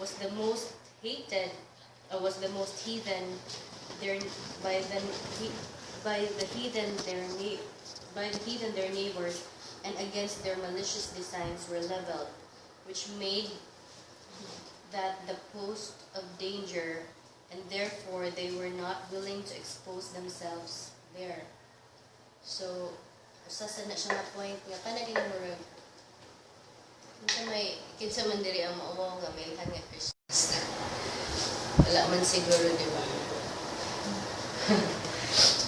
was the most hated, was the most heathen their by the he- by the heathen their neighbors, and against their malicious designs were leveled, which made that the post of danger, and therefore they were not willing to expose themselves there. So, usasa na siya na point nga kanagin mo rin. Kinsa man diri ang mauwaw nga milhan nga Christians. Wala man siguro, di ba?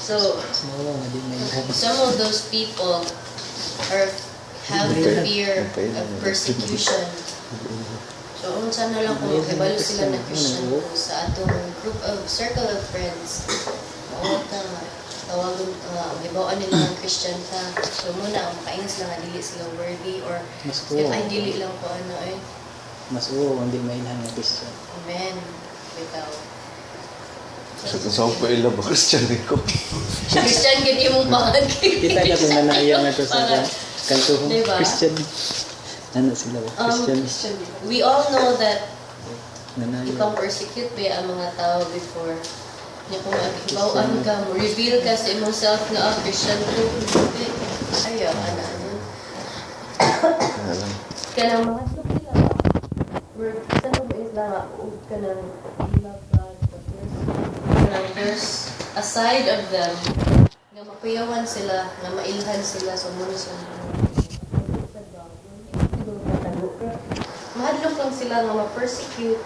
So, some of those people have the fear of persecution. So, unsa na lang kung ibalo sila na Christian ko sa atong group of circle of friends. Oo, tawagon ibawaan nila ng Christian ka. So, muna, ang kainis lang dili sila worthy or if ay dili lang ko ano eh. Mas uwo, hindi mainhan ng Christian. Amen. Bitaw. So ko ila ba Christian ko? Christian gid imong pangan. Kita na kung nanayang na to sa kantuhong diba? Christian. Ano sila ba? Christian. We all know that Nanayang. ikaw persecute ba ang mga tao before. Niya kung ibawaan ka mo, reveal ka sa imong self na Christian ko. Ayaw, ano. Kanang mga suki lang. Sa mo is na kanang love God, kanang there's a side of them nga makuyawan sila, nga mailhan sila sa muna sa mahadlok lang sila nga ma-persecute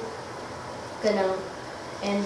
kanang and